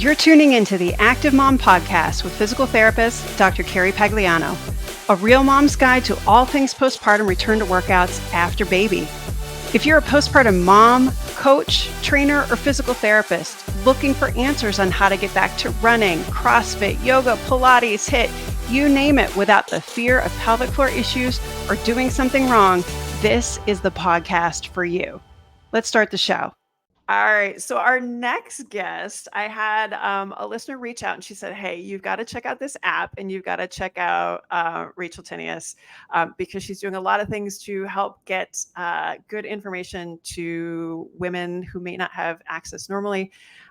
You're tuning into the Active Mom Podcast with physical therapist, Dr. Carrie Pagliano, a real mom's guide to all things postpartum return to workouts after baby. If you're a postpartum mom, coach, trainer, or physical therapist looking for answers on how to get back to running, CrossFit, yoga, Pilates, HIIT, you name it, without the fear of pelvic floor issues or doing something wrong, this is the podcast for you. Let's start the show. All right. So our next guest, I had a listener reach out and she said, "Hey, you've got to check out this app and you've got to check out Rachel Tinius because she's doing a lot of things to help get good information to women who may not have access normally."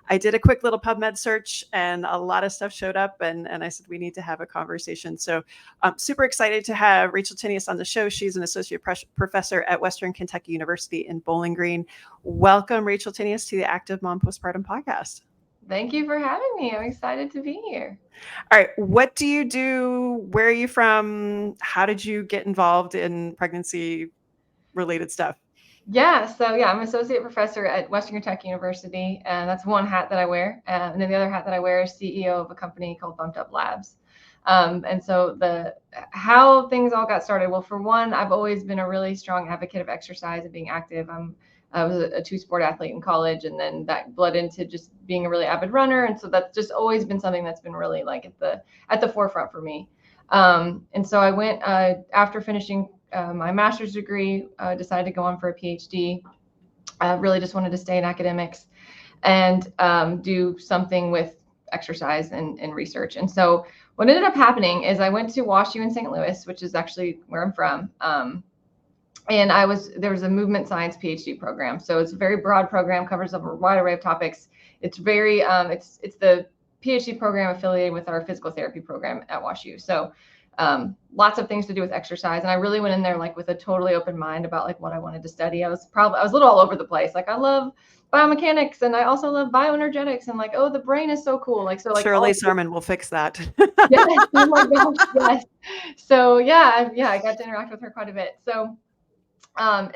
I did a quick little PubMed search and a lot of stuff showed up and I said, we need to have a conversation. So I'm super excited to have Rachel Tinius on the show. She's an associate professor at Western Kentucky University in Bowling Green. Welcome, Rachel Tinius, to the Active Mom Postpartum Podcast. Thank you for having me. I'm excited to be here. All right. What do you do? Where are you from? How did you get involved in pregnancy-related stuff? I'm an associate professor at Western Kentucky University, and that's one hat that I wear. And then the other hat that I wear is CEO of a company called BumptUp Labs. And so how things all got started. Well, for one, I've always been a really strong advocate of exercise and being active. I was a two-sport athlete in college, and then that bled into just being a really avid runner. And so that's just always been something that's been really like at the forefront for me. And so I went after finishing my master's degree, decided to go on for a PhD. I really just wanted to stay in academics and do something with exercise and research. And so what ended up happening is I went to WashU in St. Louis, which is actually where I'm from. And there was a movement science PhD program. So it's a very broad program, covers a wide array of topics. It's very, it's the PhD program affiliated with our physical therapy program at WashU. So lots of things to do with exercise. And I really went in there like with a totally open mind about like what I wanted to study. I was a little all over the place. Like I love biomechanics and I also love bioenergetics and like, oh, the brain is so cool. Like, so like Shirley Sarman will fix that. Yes, oh my gosh, yes. So I got to interact with her quite a bit. So, I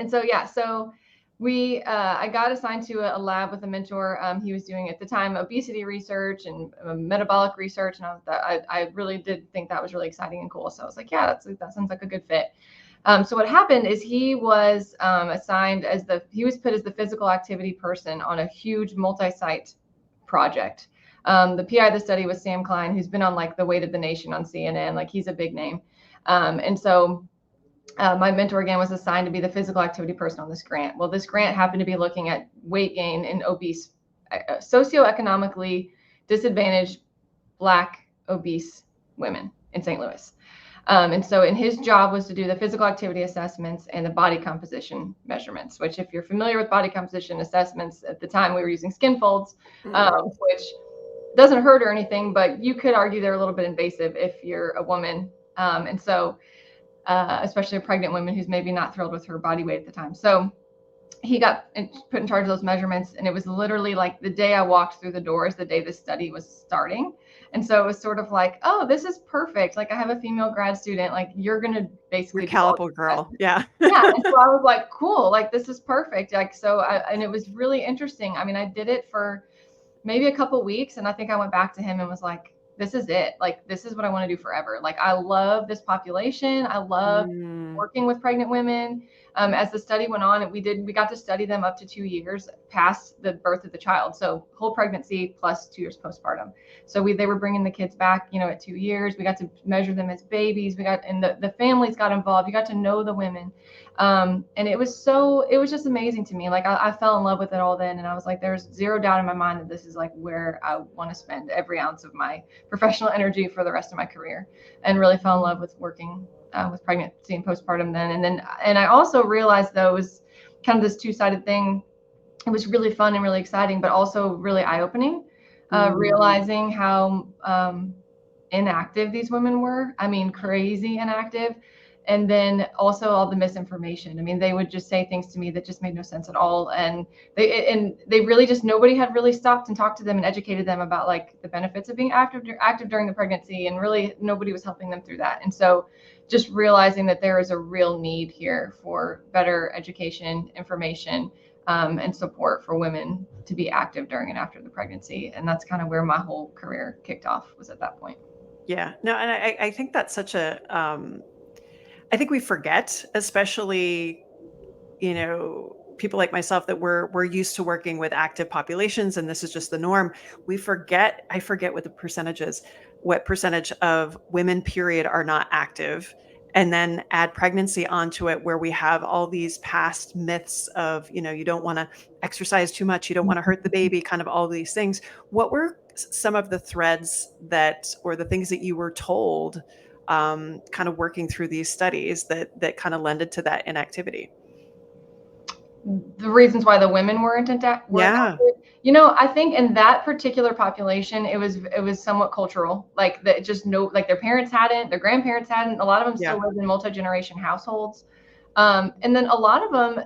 got assigned to a lab with a mentor. He was doing at the time obesity research and metabolic research, and I really did think that was really exciting and cool. So I was like, yeah, that sounds like a good fit. So what happened is he was assigned he was put as the physical activity person on a huge multi-site project. The PI of the study was Sam Klein, who's been on like the Weight of the Nation on CNN. Like he's a big name. My mentor again was assigned to be the physical activity person on this grant. Well, this grant happened to be looking at weight gain in obese, socioeconomically disadvantaged Black obese women in St. Louis. And his job was to do the physical activity assessments and the body composition measurements, which if you're familiar with body composition assessments, at the time we were using skin folds, which doesn't hurt or anything, but you could argue they're a little bit invasive if you're a woman. Especially a pregnant woman who's maybe not thrilled with her body weight at the time. So he got put in charge of those measurements. And it was literally like the day I walked through the doors, the day this study was starting. And so it was sort of like, oh, this is perfect. Like I have a female grad student, like you're going to basically recalibrate girl. Yeah. Yeah. And so I was like, cool, like this is perfect. Like, and it was really interesting. I mean, I did it for maybe a couple of weeks. And I think I went back to him and was like, this is it. Like, this is what I want to do forever. Like, I love this population. I love working with pregnant women. As the study went on, we got to study them up to 2 years past the birth of the child. So whole pregnancy plus 2 years postpartum. So they were bringing the kids back, at 2 years. We got to measure them as babies. And the families got involved. You got to know the women. And it was just amazing to me. Like I fell in love with it all then. And I was like, there's zero doubt in my mind that this is like where I want to spend every ounce of my professional energy for the rest of my career, and really fell in love with working with pregnancy and postpartum then. And I also realized though, it was kind of this two-sided thing. It was really fun and really exciting, but also really eye-opening, realizing how inactive these women were. I mean, crazy inactive. And then also all the misinformation. I mean, they would just say things to me that just made no sense at all. And they really just, nobody had really stopped and talked to them and educated them about like the benefits of being active during the pregnancy. And really nobody was helping them through that. And so just realizing that there is a real need here for better education, information, and support for women to be active during and after the pregnancy. And that's kind of where my whole career kicked off, was at that point. Yeah. No, and I think that's such a, I think we forget, especially, people like myself that we're used to working with active populations and this is just the norm. I forget what percentage of women period are not active, and then add pregnancy onto it where we have all these past myths of, you don't want to exercise too much, you don't want to hurt the baby, kind of all these things. What were some of the threads or the things that you were told, kind of working through these studies that kind of lended to that inactivity? The reasons why the women weren't active. Yeah. I think in that particular population, it was somewhat cultural. Like that, just no, like their parents hadn't, their grandparents hadn't. A lot of them Yeah. still lived in multi-generation households, and then a lot of them,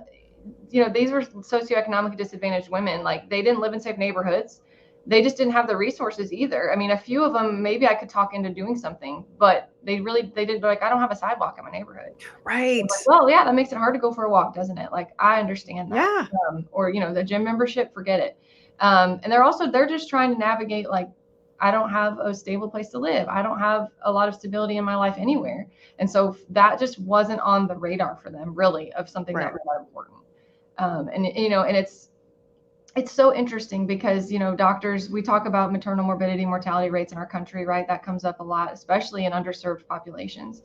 these were socioeconomically disadvantaged women. Like they didn't live in safe neighborhoods. They just didn't have the resources either. I mean, a few of them, maybe I could talk into doing something, but they did, like, I don't have a sidewalk in my neighborhood. I'm Right. like, well, yeah, that makes it hard to go for a walk, doesn't it? Like, I understand that. Yeah. Or, the gym membership, forget it. And they're just trying to navigate, like, I don't have a stable place to live. I don't have a lot of stability in my life anywhere. And so that just wasn't on the radar for them, really, of something Right. that was that important. And it's so interesting because, doctors, we talk about maternal morbidity, mortality rates in our country, right? That comes up a lot, especially in underserved populations.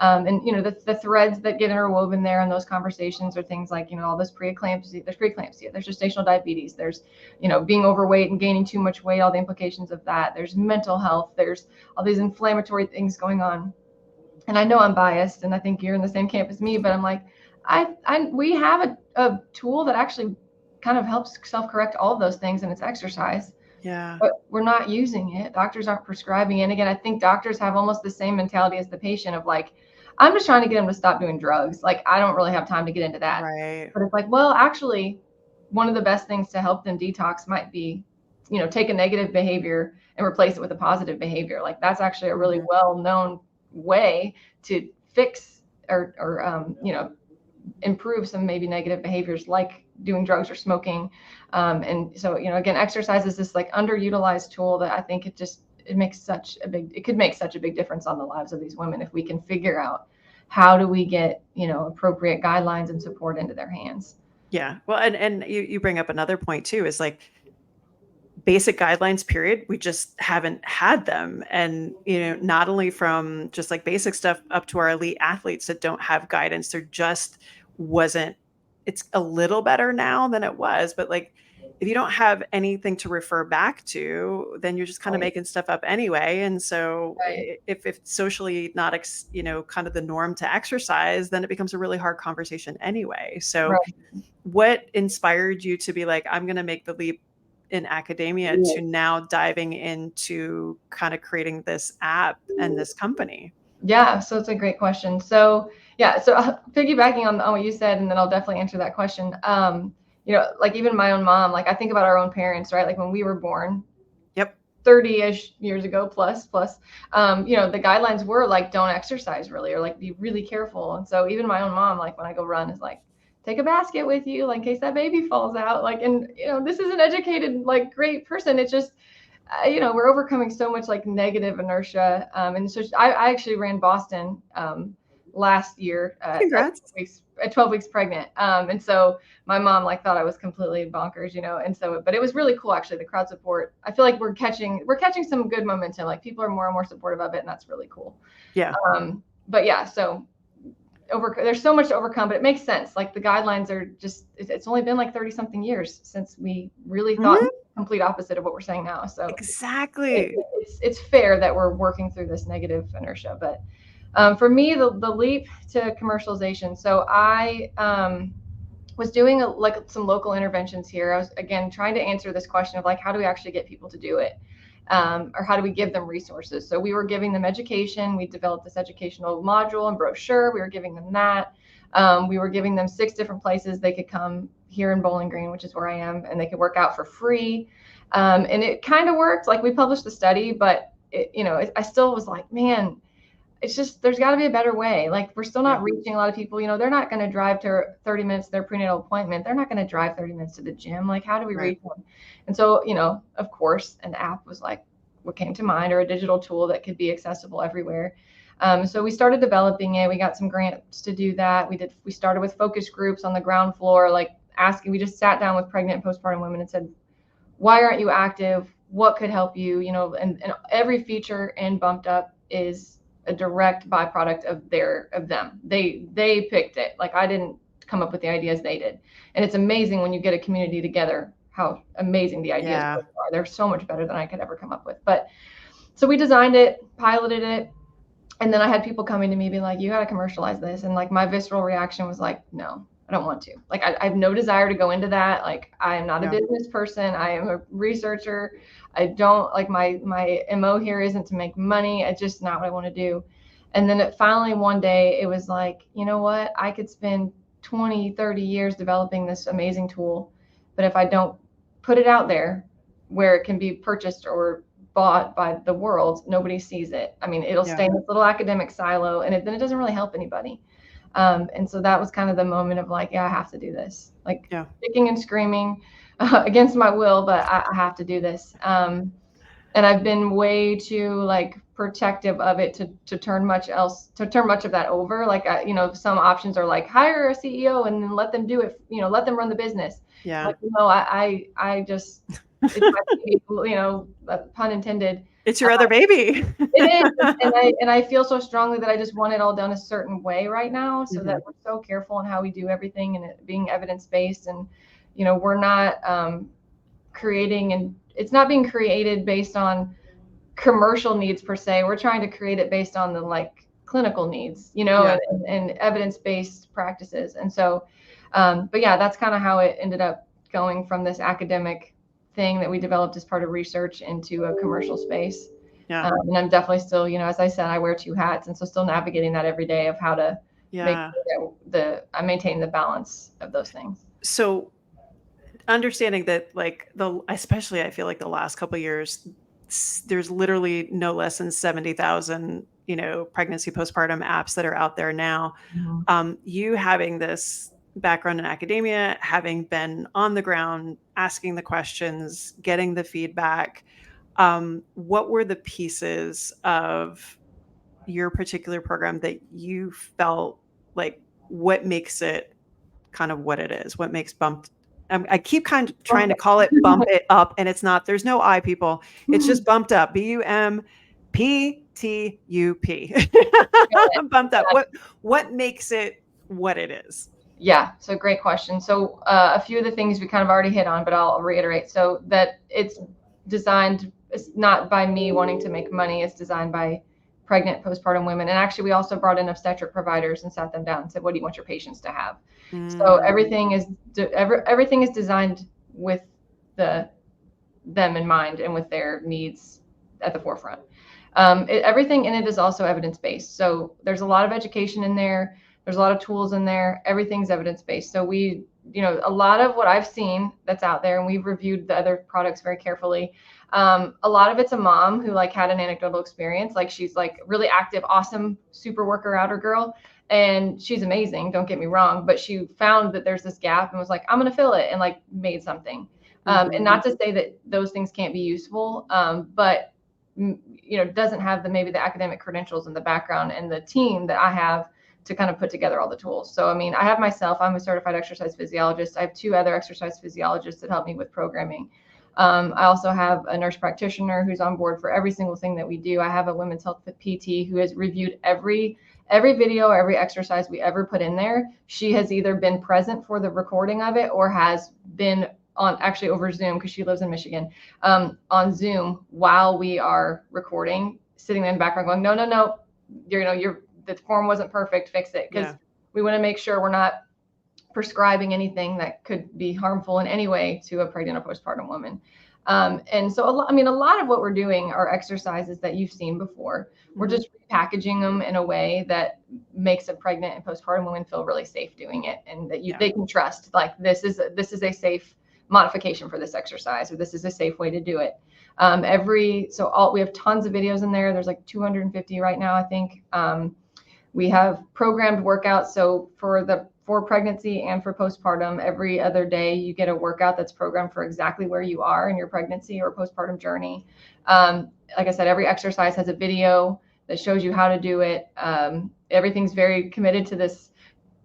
And, the threads that get interwoven there in those conversations are things like, all this preeclampsia, there's gestational diabetes, there's, being overweight and gaining too much weight, all the implications of that. There's mental health, there's all these inflammatory things going on. And I know I'm biased and I think you're in the same camp as me, but I'm like, we have a tool that actually kind of helps self-correct all of those things, and it's exercise. Yeah. But we're not using it. Doctors aren't prescribing it. And again, I think doctors have almost the same mentality as the patient of like, I'm just trying to get them to stop doing drugs. Like, I don't really have time to get into that. Right. But it's like, well, actually, one of the best things to help them detox might be, take a negative behavior and replace it with a positive behavior. Like, that's actually a really well-known way to fix or improve some maybe negative behaviors like doing drugs or smoking. And so, again, exercise is this like underutilized tool that I think it could make such a big difference on the lives of these women if we can figure out how do we get, appropriate guidelines and support into their hands. Yeah. Well, and you bring up another point too, is like basic guidelines, period. We just haven't had them. And, not only from just like basic stuff up to our elite athletes that don't have guidance, there just wasn't. It's a little better now than it was, but like if you don't have anything to refer back to, then you're just kind of Right. making stuff up anyway. And so Right. if it's socially not, kind of the norm to exercise, then it becomes a really hard conversation anyway. So Right. what inspired you to be like, I'm going to make the leap in academia to now diving into kind of creating this app and this company? Yeah, so it's a great question. So yeah, so piggybacking on what you said, and then I'll definitely answer that question. Like even my own mom, like I think about our own parents, right? Like when we were born, Yep. 30-ish years ago, plus, the guidelines were like, don't exercise really, or like be really careful. And so even my own mom, like when I go run, is like, take a basket with you, like in case that baby falls out. Like, and this is an educated, like great person. It's just, we're overcoming so much like negative inertia. And so I actually ran Boston last year Congrats. at 12 weeks pregnant. And so my mom like thought I was completely bonkers, and so, but it was really cool. Actually, the crowd support, I feel like we're catching some good momentum. Like people are more and more supportive of it. And that's really cool. Yeah. But yeah, so there's so much to overcome, but it makes sense. Like the guidelines are just, it's only been like 30 something years since we really thought the complete opposite of what we're saying now. So exactly. it's fair that we're working through this negative inertia. But for me, the leap to commercialization. So I was doing like some local interventions here. I was again trying to answer this question of like, how do we actually get people to do it? Or how do we give them resources? So we were giving them education. We developed this educational module and brochure. We were giving them that. We were giving them 6 different places they could come here in Bowling Green, which is where I am, and they could work out for free. And it kind of worked. Like we published the study, but I still was like, man, it's just, there's got to be a better way. Like, we're still not Yeah. reaching a lot of people. You know, they're not going to drive to 30 minutes to their prenatal appointment. They're not going to drive 30 minutes to the gym. Like, how do we Right. reach them? And so, you know, of course, an app was like what came to mind, or a digital tool that could be accessible everywhere. So we started developing it. We got some grants to do that. We started with focus groups on the ground floor, like asking, we just sat down with pregnant and postpartum women and said, why aren't you active? What could help you? You know, and every feature in BumptUp is a direct byproduct of them. They picked it. Like, I didn't come up with the ideas, they did. And it's amazing when you get a community together, how amazing the ideas are. They're so much better than I could ever come up with. But so we designed it, piloted it, and then I had people coming to me being like, you got to commercialize this. And like, my visceral reaction was like, no, I don't want to. Like, I have no desire to go into that. Like, I am not a business person. I am a researcher. I don't like, my MO here isn't to make money. It's just not what I want to do. And then finally one day it was like, you know what? I could spend 20, 30 years developing this amazing tool, but if I don't put it out there where it can be purchased or bought by the world, nobody sees it. I mean, it'll stay in this little academic silo, and then it doesn't really help anybody. And so that was kind of the moment of like, I have to do this, like kicking and screaming against my will, but I have to do this. And I've been way too like protective of it to turn much of that over. Like, you know, some options are like, hire a CEO and then let them do it, you know, let them run the business. Yeah. Like, no, I just, it's my baby, you know, pun intended. It's your other baby. It is. And I feel so strongly that I just want it all done a certain way right now, so that we're so careful in how we do everything, and it being evidence-based. And, you know, we're not creating, and it's not being created based on commercial needs per se. We're trying to create it based on the like clinical needs, you know, and evidence-based practices. And so, but yeah, that's kind of how it ended up going from this academic thing that we developed as part of research into a commercial space. And I'm definitely still, you know, as I said, I wear two hats, and so still navigating that every day of how to make sure that I maintain the balance of those things. So understanding that, like, especially I feel like the last couple of years, there's literally no less than 70,000, you know, pregnancy postpartum apps that are out there now. You having this background in academia, having been on the ground, asking the questions, getting the feedback, what were the pieces of your particular program that you felt like, what makes it kind of what it is? What makes I keep kind of trying to call it Bump It Up, and it's not. There's no I, people. It's just BumptUp. BumptUp. BumptUp. What makes it what it is? Yeah, so great question. So a few of the things we kind of already hit on, but I'll reiterate. So that it's designed, it's not by me wanting to make money. It's designed by pregnant postpartum women. And actually, we also brought in obstetric providers and sat them down and said, what do you want your patients to have? So everything is designed with them in mind and with their needs at the forefront. Everything in it is also evidence-based. So there's a lot of education in there. There's a lot of tools in there. Everything's evidence-based. So we, you know, a lot of what I've seen that's out there, and we've reviewed the other products very carefully. A lot of it's a mom who like had an anecdotal experience. Like, she's like really active, awesome, super worker outer girl. And she's amazing, don't get me wrong, but she found that there's this gap and was like, I'm going to fill it, and like made something. And not to say that those things can't be useful, but you know, doesn't have maybe the academic credentials and the background and the team that I have to kind of put together all the tools. So, I mean, I have myself, I'm a certified exercise physiologist. I have 2 other exercise physiologists that help me with programming. I also have a nurse practitioner who's on board for every single thing that we do. I have a women's health PT who has reviewed every video, every exercise we ever put in there. She has either been present for the recording of it or has been on, actually over Zoom, because she lives in Michigan, on Zoom while we are recording, sitting in the background going, no, the form wasn't perfect, fix it. Because we want to make sure we're not prescribing anything that could be harmful in any way to a pregnant or postpartum woman. And so, a lot of what we're doing are exercises that you've seen before. We're just repackaging them in a way that makes a pregnant and postpartum woman feel really safe doing it, and that they can trust, like, this is a safe modification for this exercise, or this is a safe way to do it. We have tons of videos in there. There's like 250 right now, I think. We have programmed workouts. So for pregnancy and for postpartum, every other day you get a workout that's programmed for exactly where you are in your pregnancy or postpartum journey. Like I said, every exercise has a video that shows you how to do it. Everything's very committed to this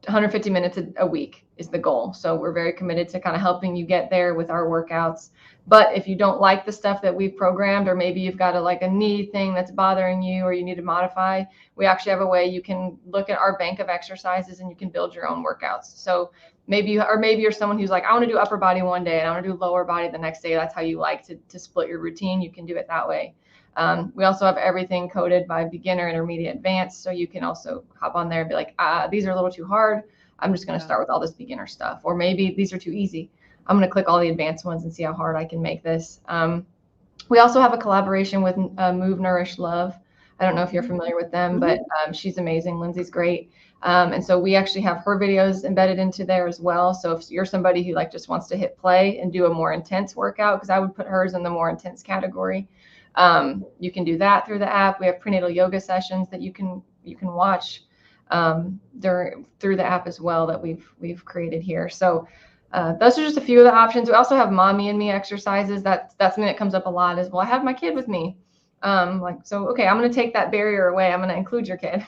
150 minutes a week is the goal. So we're very committed to kind of helping you get there with our workouts. But if you don't like the stuff that we've programmed, or maybe you've got a knee thing that's bothering you, or you need to modify, we actually have a way you can look at our bank of exercises and you can build your own workouts. So maybe you're someone who's like, I want to do upper body one day and I want to do lower body the next day. That's how you like to split your routine. You can do it that way. We also have everything coded by beginner, intermediate, advanced. So you can also hop on there and be like, these are a little too hard. I'm just going to start with all this beginner stuff. Or maybe these are too easy. I'm going to click all the advanced ones and see how hard I can make this. We also have a collaboration with Move, Nourish, Love. I don't know if you're familiar with them, but she's amazing. Lindsay's great. And so we actually have her videos embedded into there as well. So if you're somebody who just wants to hit play and do a more intense workout, because I would put hers in the more intense category, you can do that through the app. We have prenatal yoga sessions that you can watch through the app as well that we've created here. So those are just a few of the options. We also have mommy and me exercises. That's something that comes up a lot is, well, I have my kid with me. Okay, I'm going to take that barrier away. I'm going to include your kid.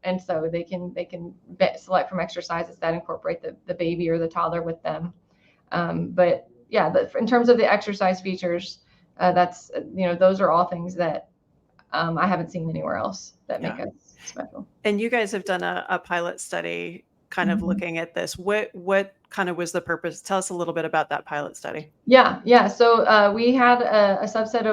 And so they can select from exercises that incorporate the baby or the toddler with them. But yeah, in terms of the exercise features, those are all things that I haven't seen anywhere else that make us special. And you guys have done a pilot study kind of looking at this. What kind of was the purpose? Tell us a little bit about that pilot study. Yeah. So we had a subset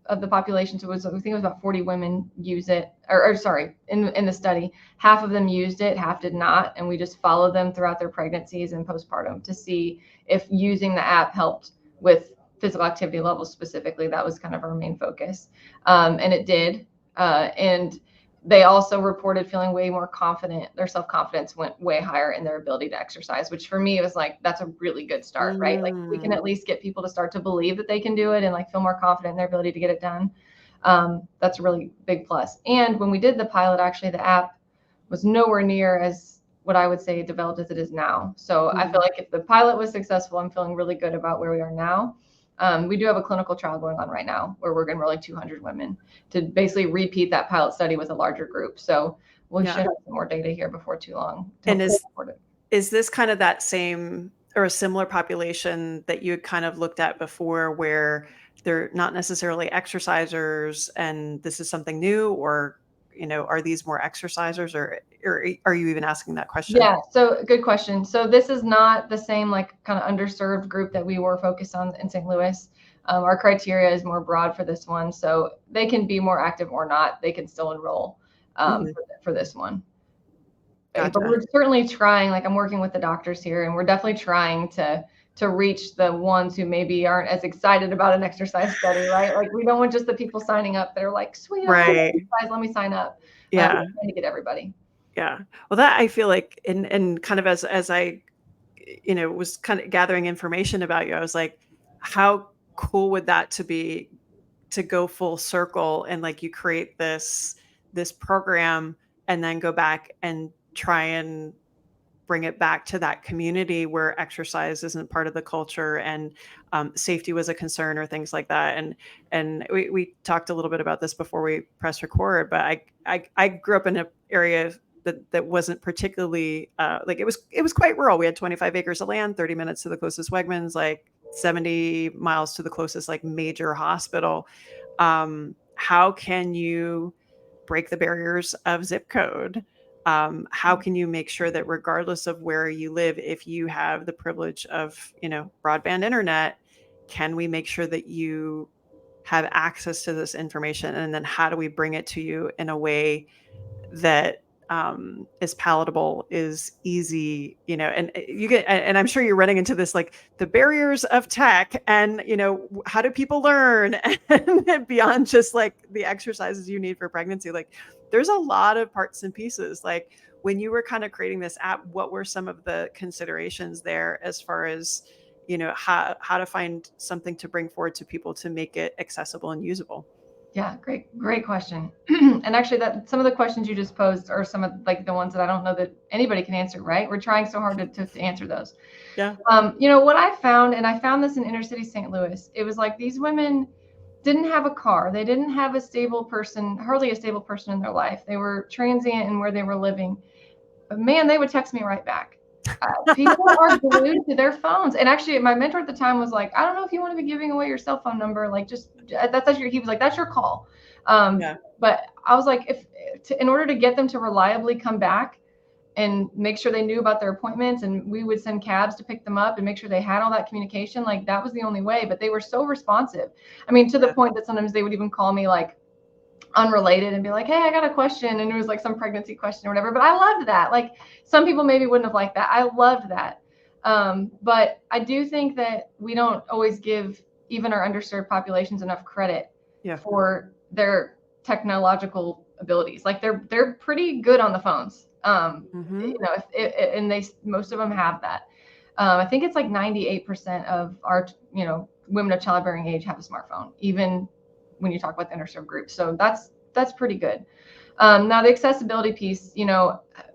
of the population. So I think it was about 40 women use it, or sorry, in the study, half of them used it, half did not. And we just followed them throughout their pregnancies and postpartum to see if using the app helped with physical activity levels specifically. That was kind of our main focus. And it did. And they also reported feeling way more confident. Their self-confidence went way higher in their ability to exercise, which for me was that's a really good start, right? Like we can at least get people to start to believe that they can do it and feel more confident in their ability to get it done. That's a really big plus. And when we did the pilot, actually the app was nowhere near as what I would say developed as it is now. So I feel like if the pilot was successful, I'm feeling really good about where we are now. We do have a clinical trial going on right now where we're enrolling 200 women to basically repeat that pilot study with a larger group. So we should have some more data here before too long. And is this kind of that same or a similar population that you had kind of looked at before where they're not necessarily exercisers and this is something new, or are these more exercisers, or are you even asking that question? Yeah, so good question. So this is not the same kind of underserved group that we were focused on in St. Louis. Our criteria is more broad for this one, so they can be more active or not. They can still enroll for this one. Gotcha. But we're certainly trying. I'm working with the doctors here, and we're definitely trying to reach the ones who maybe aren't as excited about an exercise study, right? We don't want just the people signing up that are like, sweet, right, let me sign up. Yeah, we're trying to get everybody. Yeah. Well, that I feel like, and kind of as I, was kind of gathering information about you, I was like, how cool would that be to go full circle and you create this program and then go back and try and bring it back to that community where exercise isn't part of the culture and safety was a concern or things like that. And we talked a little bit about this before we press record, but I grew up in an area that wasn't particularly it was quite rural. We had 25 acres of land, 30 minutes to the closest Wegmans, 70 miles to the closest major hospital. How can you break the barriers of zip code? How can you make sure that regardless of where you live, if you have the privilege of, broadband internet, can we make sure that you have access to this information? And then how do we bring it to you in a way that is palatable, is easy, and you get, and I'm sure you're running into this, the barriers of tech and, how do people learn and beyond just the exercises you need for pregnancy. There's a lot of parts and pieces. when you were kind of creating this app, what were some of the considerations there as far as, how to find something to bring forward to people to make it accessible and usable? Yeah, great question. And actually, that some of the questions you just posed are some of like the ones that I don't know that anybody can answer, right? We're trying so hard to answer those. Yeah. What I found, and I found this in inner city St. Louis, it was like these women didn't have a car. They didn't have hardly a stable person in their life. They were transient in where they were living. But man, they would text me right back. People are glued to their phones. And actually, my mentor at the time was like, I don't know if you want to be giving away your cell phone number. Like, he was like, that's your call. Yeah. But I was like, in order to get them to reliably come back and make sure they knew about their appointments, and we would send cabs to pick them up and make sure they had all that communication, like that was the only way. But they were so responsive. I mean, to the point that sometimes they would even call me like unrelated and be like, hey, I got a question. And it was like some pregnancy question or whatever. But I loved that. Like some people maybe wouldn't have liked that. I loved that. But I do think that we don't always give even our underserved populations enough credit for their technological abilities. Like they're pretty good on the phones. Most of them have that. I think it's like 98% of our, women of childbearing age have a smartphone, even when you talk about the underserved group. So that's pretty good. Now the accessibility piece,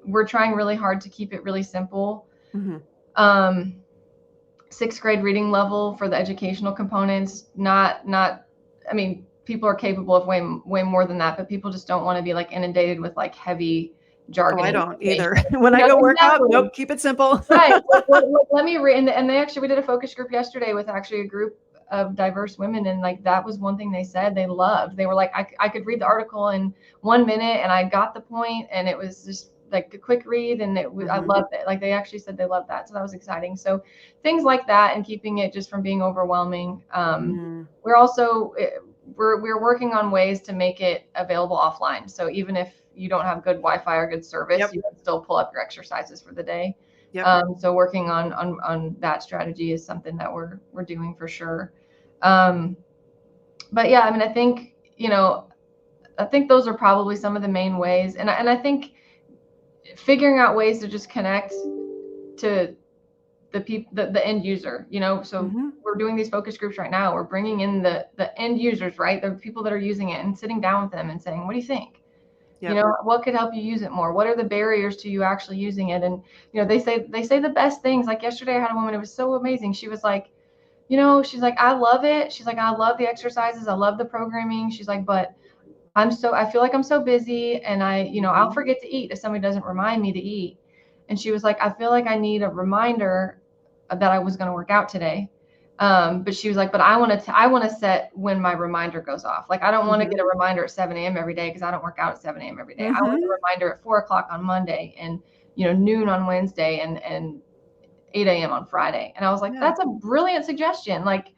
we're trying really hard to keep it really simple. Mm-hmm. 6th grade reading level for the educational components, I mean, people are capable of way more than that, but people just don't want to be like inundated with like heavy jargon. Oh, I don't either. When I go work out, nope, keep it simple. Right. Let me read. And we did a focus group yesterday with actually a group of diverse women. And like, that was one thing they said they loved. They were like, I could read the article in 1 minute and I got the point, and it was just like a quick read, and I loved it. Like they actually said they loved that. So that was exciting. So things like that, and keeping it just from being overwhelming. We're also, we're working on ways to make it available offline. So even if you don't have good Wi-Fi or good service, you can still pull up your exercises for the day. So working on that strategy is something that we're doing for sure. But yeah, I mean, I think those are probably some of the main ways. And I think figuring out ways to just connect to the end user, so we're doing these focus groups right now. We're bringing in the end users, right? The people that are using it, and sitting down with them and saying, what do you think? What could help you use it more? What are the barriers to you actually using it? And, they say the best things. Like yesterday I had a woman, it was so amazing. She was like, she's like, I love it. She's like, I love the exercises. I love the programming. She's like, but I feel like I'm so busy, and I'll forget to eat if somebody doesn't remind me to eat. And she was like, I feel like I need a reminder that I was going to work out today. But she was like, but I want to set when my reminder goes off. Like, I don't want to get a reminder at 7 a.m. every day, because I don't work out at 7 a.m. every day. I want a reminder at 4 o'clock on Monday, and, noon on Wednesday, and 8 a.m. on Friday. And I was like, that's a brilliant suggestion. Like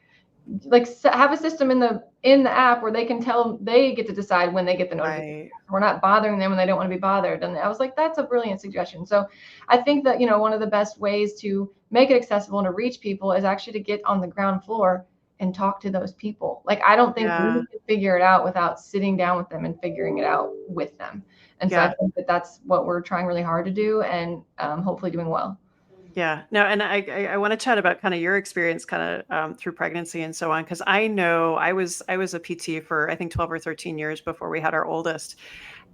have a system in the app where they get to decide when they get the notification. Right. We're not bothering them when they don't want to be bothered. And I was like, that's a brilliant suggestion. So I think that, one of the best ways to make it accessible and to reach people is actually to get on the ground floor and talk to those people. Like, I don't think we can figure it out without sitting down with them and figuring it out with them. And so I think that that's what we're trying really hard to do, and hopefully doing well. Yeah, no, and I want to chat about kind of your experience kind of through pregnancy and so on, because I know I was a PT for I think 12 or 13 years before we had our oldest,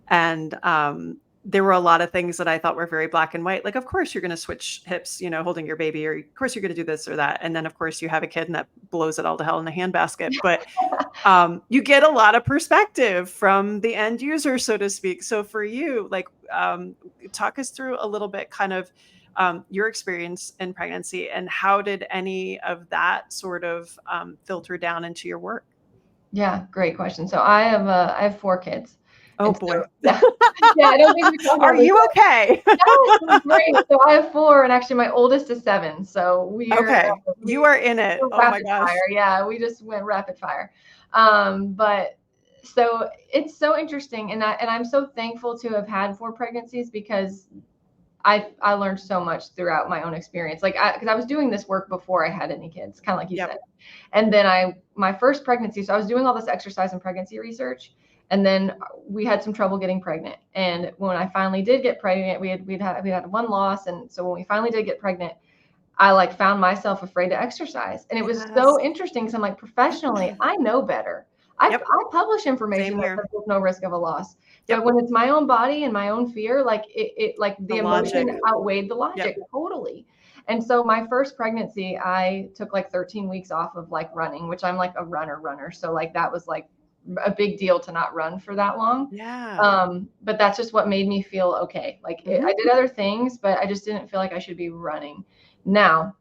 and there were a lot of things that I thought were very black and white. Like, of course you're going to switch hips, holding your baby, or of course you're going to do this or that, and then of course you have a kid and that blows it all to hell in a handbasket. But you get a lot of perspective from the end user, so to speak. So for you, like, talk us through a little bit kind of your experience in pregnancy, and how did any of that sort of filter down into your work? Yeah, great question. So I have 4 kids. Oh boy. I don't think we talked about Are you okay? No, great. So I have 4, and actually my oldest is 7. So you are in it. Oh my gosh. Fire. Yeah, we just went rapid fire. But so it's so interesting, and I'm so thankful to have had 4 pregnancies, because I learned so much throughout my own experience. Like, because I was doing this work before I had any kids, kind of like you said. And then my first pregnancy, so I was doing all this exercise and pregnancy research, And then we had some trouble getting pregnant. And when I finally did get pregnant, we had one loss. And so when we finally did get pregnant, I like found myself afraid to exercise. And it was so interesting because I'm like, professionally, I know better. I publish information that says there's no risk of a loss. But when it's my own body and my own fear, like it like the emotion outweighed the logic totally. And so my first pregnancy, I took like 13 weeks off of like running, which I'm like a runner. So like that was like a big deal to not run for that long. But that's just what made me feel okay. Like I did other things, but I just didn't feel like I should be running. Now,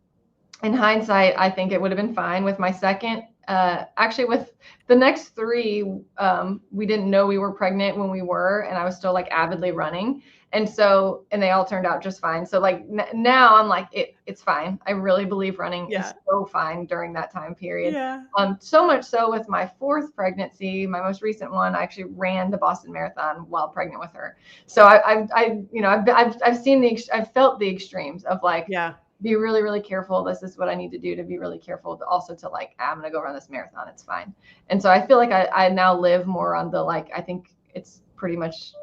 in hindsight, I think it would have been fine with my second. Actually, with the next three, we didn't know we were pregnant when we were, and I was still like avidly running. And they all turned out just fine. So like now I'm like, it's fine. I really believe running is so fine during that time period. So much so with my fourth pregnancy, my most recent one, I actually ran the Boston Marathon while pregnant with her. So I've felt the extremes of like, be really, really careful. This is what I need to do to be really careful. But also to like, I'm going to go run this marathon. It's fine. And so I feel like I now live more on the, like, I think it's pretty much,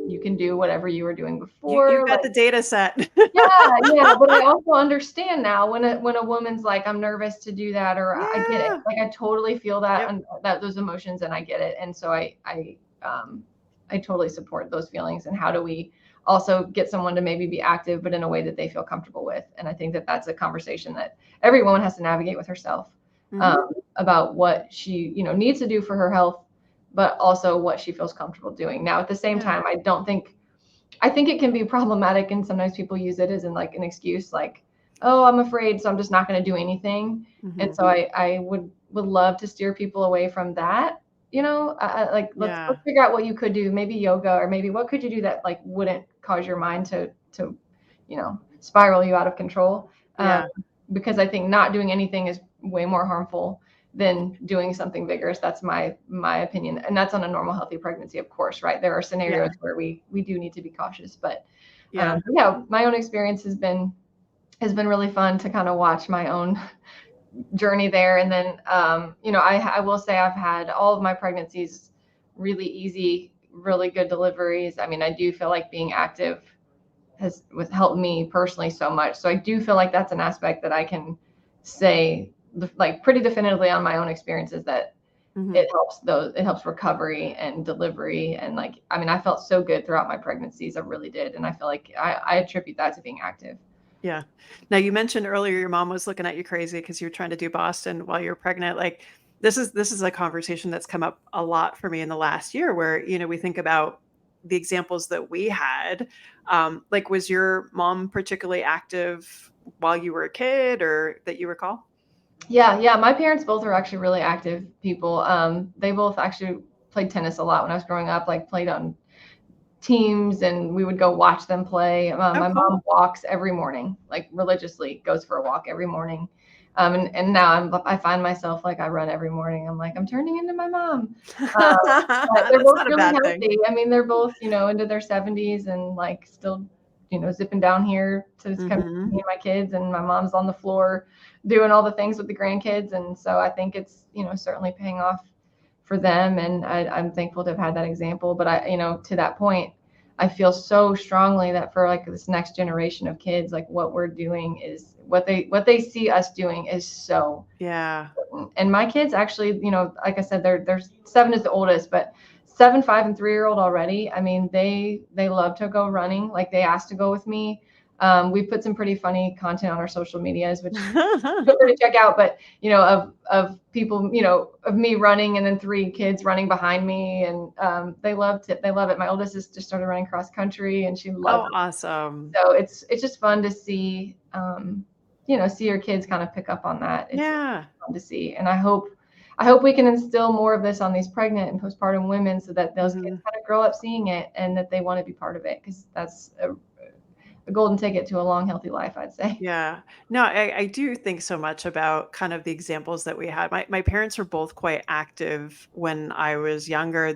you can do whatever you were doing before. You've got the data set. yeah. But I also understand now when a woman's like, I'm nervous to do that, or I get it. Like, I totally feel that, and that those emotions, and I get it. And so I totally support those feelings. And how do we also get someone to maybe be active, but in a way that they feel comfortable with? And I think that that's a conversation that every woman has to navigate with herself, about what she, needs to do for her health, but also what she feels comfortable doing. Now, at the same time, I think it can be problematic, and sometimes people use it as in like an excuse, like, oh, I'm afraid, so I'm just not going to do anything. And so I would love to steer people away from that. Let's figure out what you could do, maybe yoga, or maybe what could you do that like wouldn't cause your mind to spiral you out of control. Because I think not doing anything is way more harmful than doing something vigorous. That's my opinion. And that's on a normal, healthy pregnancy, of course, right? There are scenarios where we do need to be cautious, but my own experience has been really fun to kind of watch my own journey there. And then, I will say I've had all of my pregnancies really easy, really good deliveries. I mean, I do feel like being active has helped me personally so much. So I do feel like that's an aspect that I can say like pretty definitively on my own experiences, that it helps recovery and delivery. And like, I mean, I felt so good throughout my pregnancies. I really did. And I feel like I attribute that to being active. Yeah. Now, you mentioned earlier your mom was looking at you crazy because you were trying to do Boston while you were pregnant. Like, this is a conversation that's come up a lot for me in the last year, where, we think about the examples that we had. Like, was your mom particularly active while you were a kid, or that you recall? Yeah. My parents both are actually really active people. They both actually played tennis a lot when I was growing up, like played on teams, and we would go watch them play. My mom walks every morning, like religiously goes for a walk every morning. And now I find myself like I run every morning. I'm like, I'm turning into my mom. They're both really healthy. I mean, they're both, into their 70s and like still, zipping down here to come to me and my kids, and my mom's on the floor doing all the things with the grandkids. And so I think it's, certainly paying off for them. And I'm thankful to have had that example. But to that point, I feel so strongly that for like this next generation of kids, like what we're doing is what they see us doing is so important. And my kids actually, like I said, they're 7 is the oldest, but 7, 5, and 3-year-old already. I mean, they love to go running. Like, they asked to go with me. We've put some pretty funny content on our social medias, which feel free to check out, but of people, of me running, and then 3 kids running behind me. And they love it. My oldest has just started running cross country, and she loves it. Awesome. So it's just fun to see, see your kids kind of pick up on that. It's fun to see. And I hope we can instill more of this on these pregnant and postpartum women, so that those kids kind of grow up seeing it, and that they want to be part of it, because that's a golden ticket to a long, healthy life, I'd say. Yeah. No, I do think so much about kind of the examples that we had. My parents were both quite active when I was younger.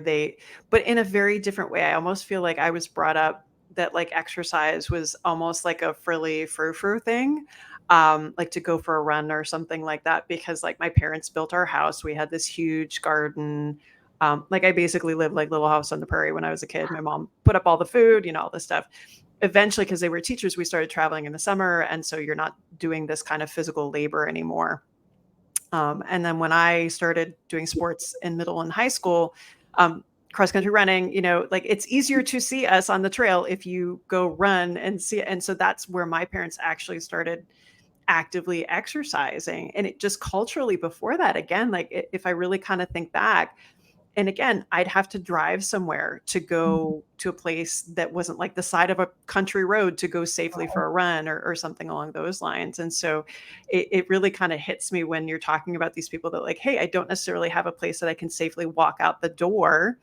But in a very different way. I almost feel like I was brought up that like exercise was almost like a frilly frou-frou thing. Like to go for a run or something like that, because like my parents built our house. We had this huge garden. Like I basically lived like Little House on the Prairie when I was a kid. My mom put up all the food, all this stuff. Eventually, because they were teachers, we started traveling in the summer. And so you're not doing this kind of physical labor anymore. And then when I started doing sports in middle and high school, cross country running, like it's easier to see us on the trail if you go run and see it. And so that's where my parents actually started actively exercising. And it just culturally before that, again, like if I really kind of think back, and again, I'd have to drive somewhere to go to a place that wasn't like the side of a country road to go safely for a run or something along those lines. And so it really kind of hits me when you're talking about these people that like, hey, I don't necessarily have a place that I can safely walk out the door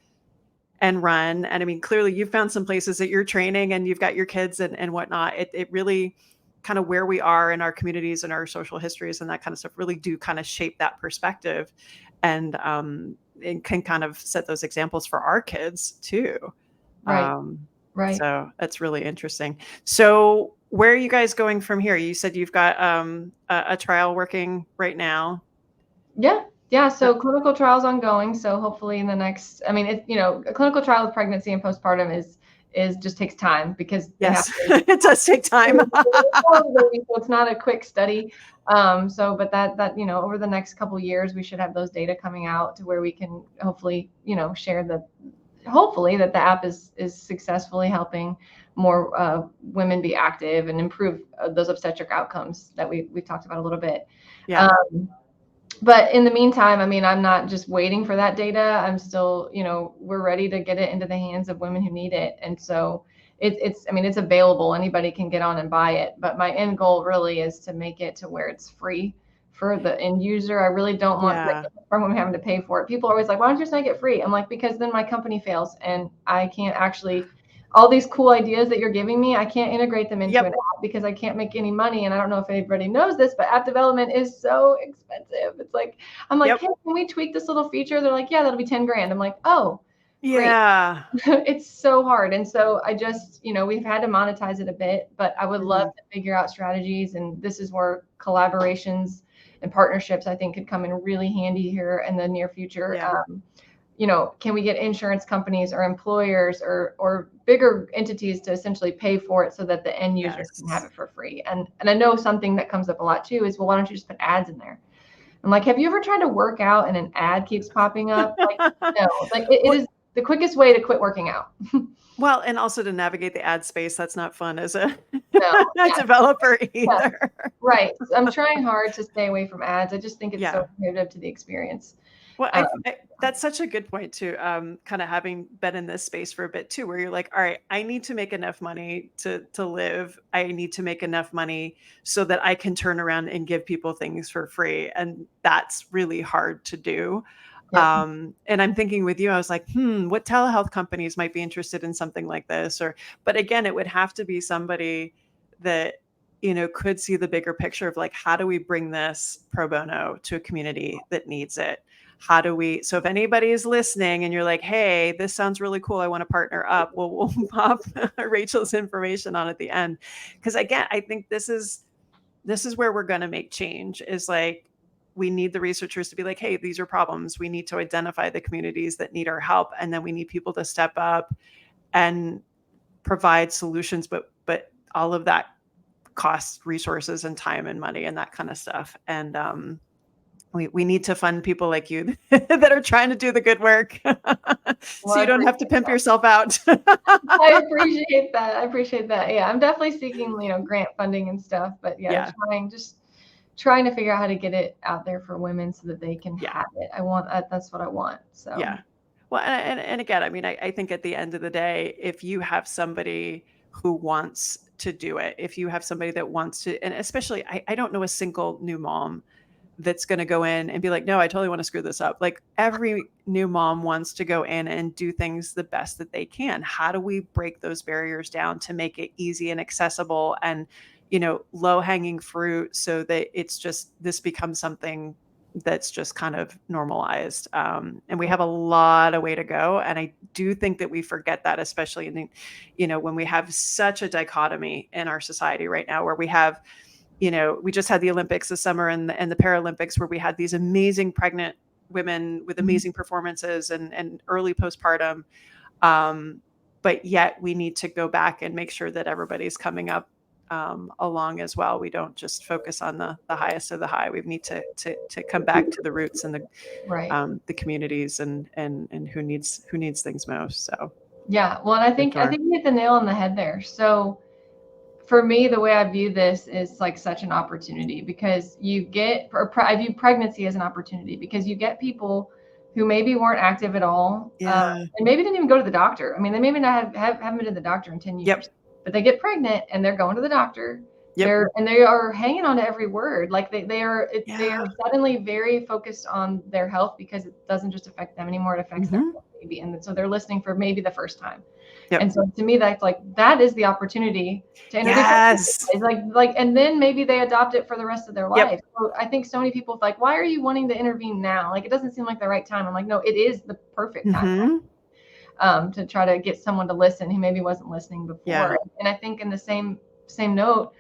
and run. And I mean, clearly you've found some places that you're training and you've got your kids and whatnot. It really kind of where we are in our communities and our social histories and that kind of stuff really do kind of shape that perspective. And it can kind of set those examples for our kids too. Right. Right. So that's really interesting. So where are you guys going from here? You said you've got a trial working right now. Yeah. Yeah. So clinical trials ongoing. So hopefully in the next, I mean, a clinical trial with pregnancy and postpartum is just takes time because they have Yes, to, it does take time. so it's not a quick study. But that, over the next couple of years, we should have those data coming out to where we can hopefully, share hopefully that the app is successfully helping more women be active and improve those obstetric outcomes that we talked about a little bit. Yeah. But in the meantime, I mean, I'm not just waiting for that data. I'm still, we're ready to get it into the hands of women who need it. And so it's available. Anybody can get on and buy it. But my end goal really is to make it to where it's free for the end user. I really don't want women having to pay for it. People are always like, why don't you just make it free? I'm like, because then my company fails and I can't actually, all these cool ideas that you're giving me, I can't integrate them into an app because I can't make any money. And I don't know if anybody knows this, but app development is so expensive. It's like, I'm like, hey, can we tweak this little feature? They're like, yeah, that'll be 10 grand. I'm like, oh, yeah, great. It's so hard. And so I just, we've had to monetize it a bit, but I would love to figure out strategies. And this is where collaborations and partnerships, I think, could come in really handy here in the near future. Can we get insurance companies or employers or bigger entities to essentially pay for it so that the end user can have it for free? And I know something that comes up a lot too is, well, why don't you just put ads in there? I'm like, have you ever tried to work out and an ad keeps popping up? Like, no, like it is the quickest way to quit working out. Well, and also to navigate the ad space, that's not fun as a developer either. Yeah. Right. I'm trying hard to stay away from ads. I just think it's so prohibitive to the experience. Well, that's such a good point too. Kind of having been in this space for a bit too, where you're like, all right, I need to make enough money to live. I need to make enough money so that I can turn around and give people things for free. And that's really hard to do. And I'm thinking with you, I was like, what telehealth companies might be interested in something like this? But again, it would have to be somebody that, could see the bigger picture of like, how do we bring this pro bono to a community that needs it? So if anybody is listening and you're like, hey, this sounds really cool, I want to partner up, well, we'll pop Rachel's information on at the end. Because again, I think this is where we're going to make change is like, we need the researchers to be like, hey, these are problems. We need to identify the communities that need our help. And then we need people to step up and provide solutions. But all of that costs resources and time and money and that kind of stuff. And we need to fund people like you that are trying to do the good work so you don't have to pimp yourself out. I appreciate that. Yeah, I'm definitely seeking, grant funding and stuff. But trying to figure out how to get it out there for women so that they can have it. That's what I want. So yeah. Well, and again, I mean, I think at the end of the day, if you have somebody who wants to do it, if you have somebody that wants to, and especially, I don't know a single new mom that's going to go in and be like, no, I totally want to screw this up. Like every new mom wants to go in and do things the best that they can. How do we break those barriers down to make it easy and accessible and, low hanging fruit so that this becomes something that's just kind of normalized. And we have a lot of way to go. And I do think that we forget that, especially when we have such a dichotomy in our society right now, where we have, we just had the Olympics this summer and the Paralympics where we had these amazing pregnant women with amazing performances and early postpartum. But yet we need to go back and make sure that everybody's coming up along as well. We don't just focus on the highest of the high. We need to come back to the roots and the communities and who needs things most. So yeah, well, and I think you hit the nail on the head there. So for me, the way I view this is like such an opportunity, because I view pregnancy as an opportunity, because you get people who maybe weren't active at all, and maybe didn't even go to the doctor. I mean, they maybe not haven't been to the doctor in 10 years, but they get pregnant and they're going to the doctor. They are hanging on to every word. Like they are suddenly very focused on their health, because it doesn't just affect them anymore. It affects their baby. And so they're listening for maybe the first time. And so to me, that's like, that is the opportunity to introduce and then maybe they adopt it for the rest of their life. So I think so many people like, why are you wanting to intervene now? Like, it doesn't seem like the right time. I'm like, no, it is the perfect time to try to get someone to listen who maybe wasn't listening before. And I think in the same note,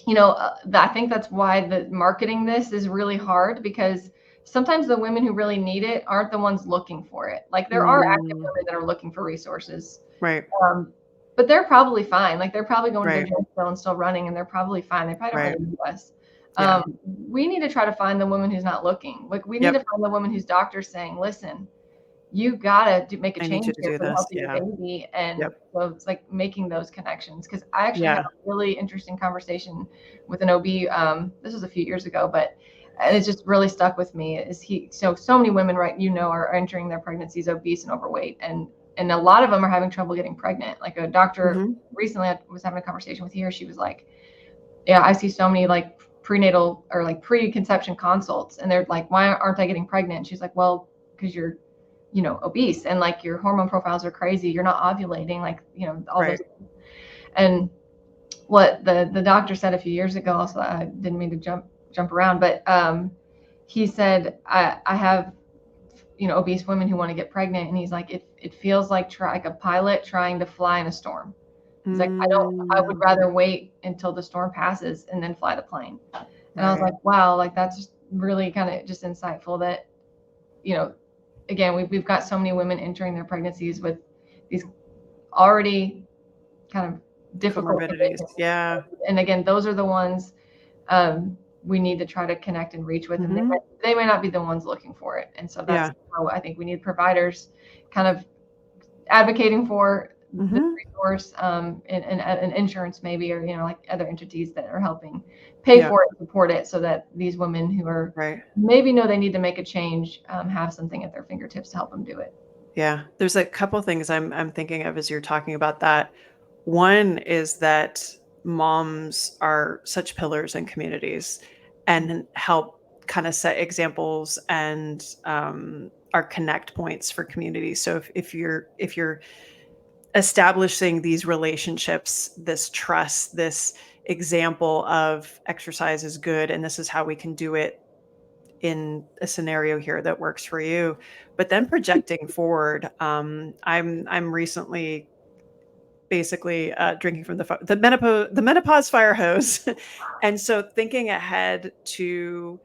I think that's why the marketing this is really hard, because sometimes the women who really need it aren't the ones looking for it. Like, there are active women that are looking for resources. Right. But they're probably fine. Like, they're probably going to their gym still and still running, and they're probably fine. They probably don't really need us. We need to try to find the woman who's not looking. Like, we need to find the woman whose doctor's saying, listen, you got to make a change here for the health of your baby. And so it's like making those connections. Because I actually had a really interesting conversation with an OB. This was a few years ago, but it just really stuck with me. So many women, are entering their pregnancies obese and overweight, and a lot of them are having trouble getting pregnant. Like, a doctor recently, I was having a conversation with her. She was like, yeah, I see so many like prenatal or like preconception consults, and they're like, why aren't I getting pregnant? And she's like, well, because you're obese, and like your hormone profiles are crazy. You're not ovulating, like, all those things. And what the doctor said a few years ago, also, I didn't mean to jump around, but he said, I have, obese women who want to get pregnant. And he's like, it feels like a pilot trying to fly in a storm. He's like, I would rather wait until the storm passes and then fly the plane. And I was like, wow, like, that's just really kind of just insightful that, again, we've got so many women entering their pregnancies with these already kind of difficult conditions. Yeah. And again, those are the ones we need to try to connect and reach with. And they may not be the ones looking for it. And so that's how I think we need providers kind of advocating for the resource, and insurance maybe, or, like other entities that are helping pay for it and support it, so that these women who are maybe know they need to make a change have something at their fingertips to help them do it. Yeah. There's a couple things I'm thinking of as you're talking about that. One is that moms are such pillars in communities and help kind of set examples and are connect points for communities. So if you're establishing these relationships, this trust, this example of exercise is good, and this is how we can do it in a scenario here that works for you, but then projecting forward. I'm recently basically drinking from the menopause fire hose. And so thinking ahead to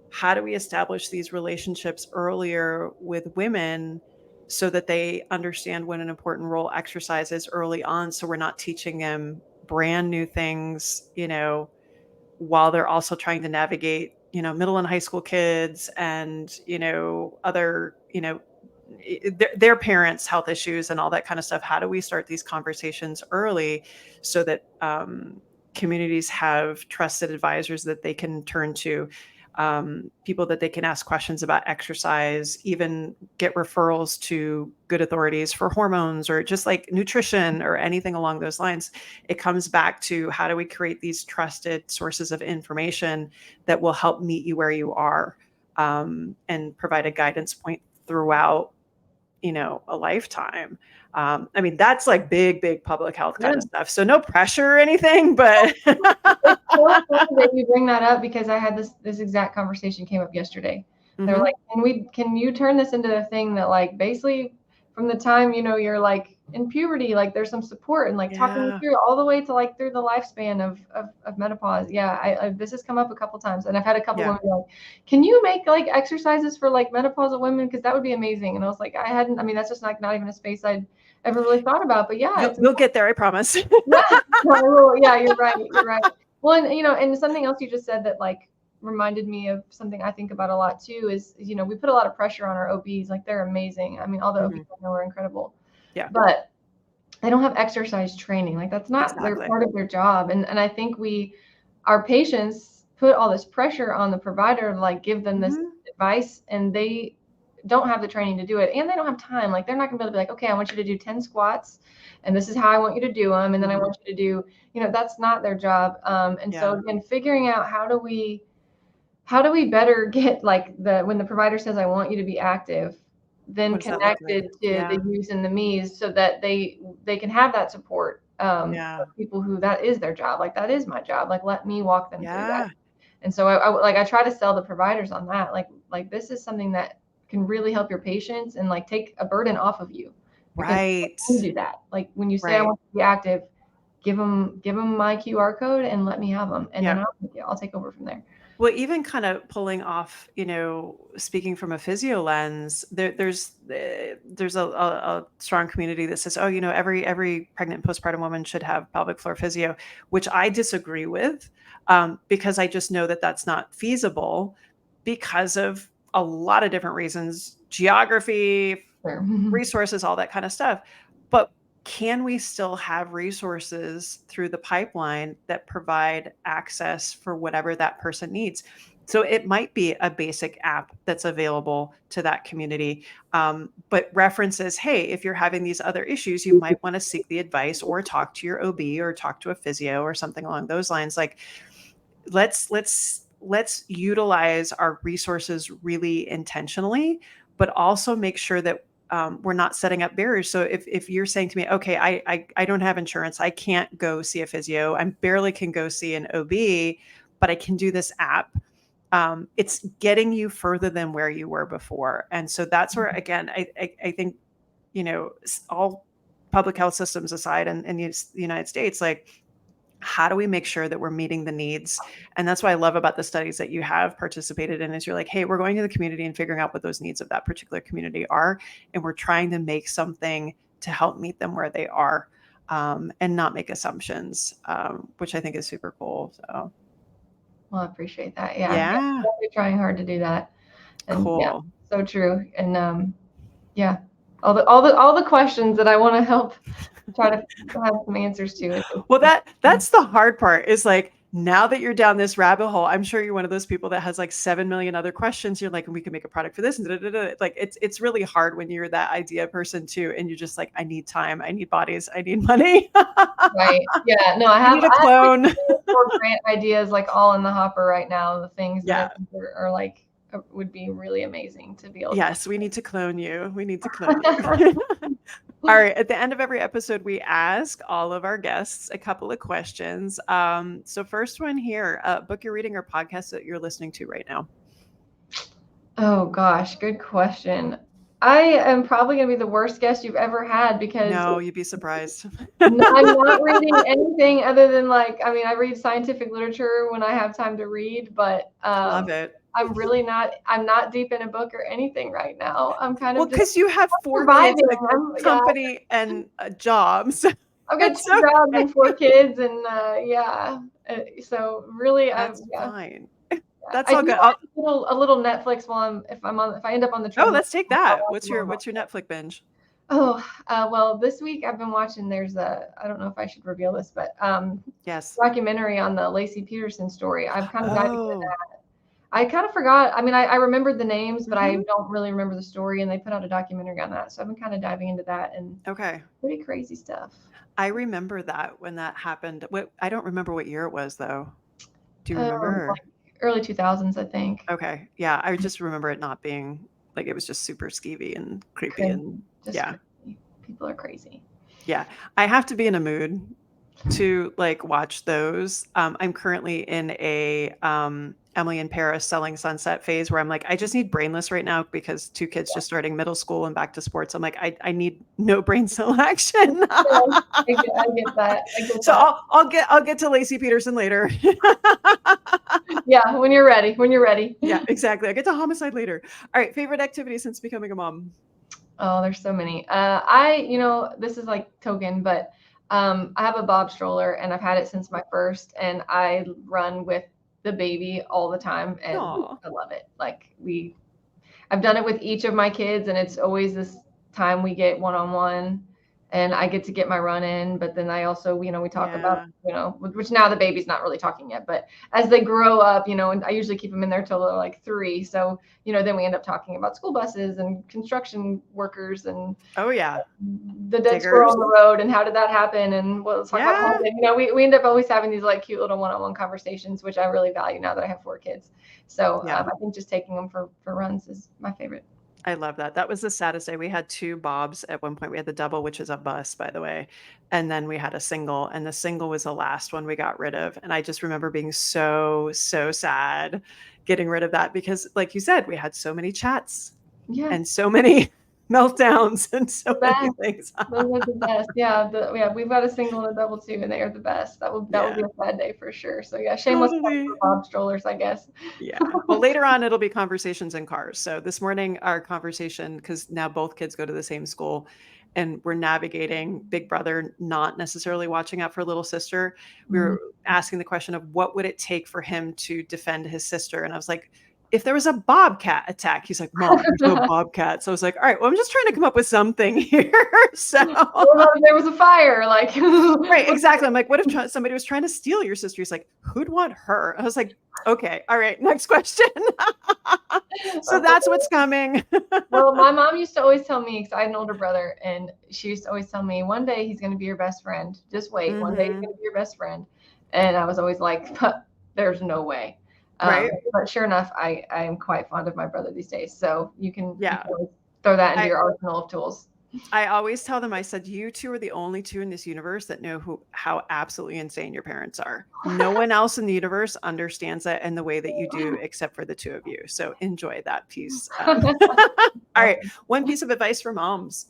how do we establish these relationships earlier with women so that they understand what an important role exercise is early on. So we're not teaching them brand new things, while they're also trying to navigate, middle and high school kids and, other, their parents' health issues and all that kind of stuff. How do we start these conversations early so that communities have trusted advisors that they can turn to, people that they can ask questions about exercise, even get referrals to good authorities for hormones or just like nutrition or anything along those lines? It comes back to, how do we create these trusted sources of information that will help meet you where you are, and provide a guidance point throughout, a lifetime. I mean, that's like big public health kind of stuff. So no pressure or anything, but it's so funny that you bring that up, because I had this exact conversation came up yesterday. They're like, can you turn this into a thing that, like, basically from the time, you're like in puberty, like there's some support and like talking Yeah. through all the way to like through the lifespan of menopause. Yeah, I this has come up a couple times, and I've had a couple Yeah. women be like, can you make like exercises for like menopausal women, because that would be amazing. And I was like, I hadn't, I mean, that's just like not even a space I'd ever really thought about. But yeah, it's We'll get there, I promise. yeah, yeah, you're right. You're right. Well, and and something else you just said that like reminded me of something I think about a lot too is, we put a lot of pressure on our OBs. Like they're amazing. I mean, all the OBs I know are incredible. Yeah. But they don't have exercise training. Like that's not their Exactly. part of their job. And I think our patients put all this pressure on the provider to like give them this advice, and they don't have the training to do it, and they don't have time. Like they're not gonna be able to be like, okay, I want you to do 10 squats and this is how I want you to do them, and then I want you to do, that's not their job. And so again, figuring out how do we better get like when the provider says I want you to be active, then connected to the yous and the me's, so that they can have that support. For people who that is their job, like that is my job, like let me walk them through that. And so I try to sell the providers on that, like this is something that can really help your patients and like take a burden off of you. Because you do that, like when you say I want to be active, give them my QR code and let me have them, and then I'll take over from there. Well, even kind of pulling off, speaking from a physio lens, there's a strong community that says, oh, every pregnant postpartum woman should have pelvic floor physio, which I disagree with, because I just know that that's not feasible because of a lot of different reasons, geography, resources, all that kind of stuff. But can we still have resources through the pipeline that provide access for whatever that person needs? So it might be a basic app that's available to that community, but references, hey, if you're having these other issues, you might want to seek the advice or talk to your OB or talk to a physio or something along those lines. Like, let's utilize our resources really intentionally, but also make sure that we're not setting up barriers. So if you're saying to me, okay, I don't have insurance, I can't go see a physio, I barely can go see an OB, but I can do this app. It's getting you further than where you were before. And so that's where, again, I think, all public health systems aside in the United States, like, how do we make sure that we're meeting the needs? And that's what I love about the studies that you have participated in, is you're like, hey, we're going to the community and figuring out what those needs of that particular community are. And we're trying to make something to help meet them where they are, and not make assumptions, which I think is super cool. So. Well, I appreciate that. Yeah. Yeah. We're trying hard to do that. And cool. Yeah, so true. And yeah, all the questions that I want to help try to have some answers to. Well, that's the hard part, is like, now that you're down this rabbit hole, I'm sure you're one of those people that has like 7 million other questions. You're like, we can make a product for this. And like, it's really hard when you're that idea person too. And you're just like, I need time, I need bodies, I need money. Right. Yeah. No, I need a clone. have 4 grant ideas like all in the hopper right now. The things that I think are like would be really amazing to be able to. Yes, we need to clone you. We need to clone you. All right. At the end of every episode, we ask all of our guests a couple of questions. So first one here, book you're reading or podcast that you're listening to right now. Oh gosh, good question. I am probably going to be the worst guest you've ever had, because no, you'd be surprised. I'm not reading anything other than I read scientific literature when I have time to read, but love it. I'm not deep in a book or anything right now. I'm kind of because you have 4 kids, a company, and a job. So I've got 2 jobs and 4 kids, and so really, that's fine. That's all good. A little Netflix while if I end up on the train. Oh, let's take that. What's your Netflix binge? Oh, well, this week I've been watching, I don't know if I should reveal this, but yes, documentary on the Lacey Peterson story. I've kind of dived into that. I kind of forgot. I mean, I remembered the names, but I don't really remember the story, and they put out a documentary on that. So I've been kind of diving into that, and pretty crazy stuff. I remember that when that happened. I don't remember what year it was, though. Do you remember? Like early 2000s, I think. Okay. Yeah. I just remember it not being like, it was just super skeevy and creepy. And crazy. People are crazy. Yeah. I have to be in a mood to like watch those. I'm currently in a Emily in Paris Selling Sunset phase where I'm like, I just need brainless right now because 2 kids just starting middle school and back to sports. I'm like, I need no brain cell action. Yeah, I get that. I get So that. I'll get to Lacey Peterson later. Yeah, when you're ready. When you're ready. Yeah, exactly. I get to homicide later. All right, favorite activity since becoming a mom. Oh, there's so many. This is like token, but I have a bob stroller and I've had it since my first, and I run with the baby all the time, and Aw. I love it. I've done it with each of my kids, and it's always this time we get one-on-one, and I get to get my run in. But then I also, we talk about, Yeah. which now the baby's not really talking yet, but as they grow up, and I usually keep them in there till they're like 3. So, then we end up talking about school buses and construction workers and Oh yeah. the dead squirrel Diggers. on the road and how did that happen, and let's talk about Yeah. housing. We end up always having these like cute little one-on-one conversations, which I really value now that I have 4 kids. So Yeah. I think just taking them for runs is my favorite. I love that. That was the saddest day. We had 2 Bobs at one point. We had the double, which is a bus, by the way, and then we had a single, and the single was the last one we got rid of, and I just remember being so, so sad getting rid of that because, like you said, we had so many chats Yeah. and so many meltdowns and so many things. Those are the best. Yeah, we've got a single and a double too, and they are the best. That would be a sad day for sure. So yeah, shameless plug Totally. for Bob strollers, I guess. Yeah. Well, later on, it'll be conversations in cars. So this morning, our conversation, because now both kids go to the same school and we're navigating big brother, not necessarily watching out for little sister. We were asking the question of what would it take for him to defend his sister? And I was like, if there was a bobcat attack, he's like, Mom, there's no bobcat. So I was like, all right, well, I'm just trying to come up with something here. So Well, if there was a fire, like right, exactly. I'm like, what if somebody was trying to steal your sister? He's like, who'd want her? I was like, okay, all right, next question. So that's what's coming. Well, my mom used to always tell me, because I had an older brother, and she used to always tell me, one day he's going to be your best friend. Just wait. One day he's going to be your best friend. And I was always like, there's no way. Right. But sure enough, I am quite fond of my brother these days. So you can always throw that into your arsenal of tools. I always tell them, I said, you 2 are the only 2 in this universe that know how absolutely insane your parents are. No one else in the universe understands that in the way that you do, except for the 2 of you. So enjoy that piece. All right. One piece of advice for moms.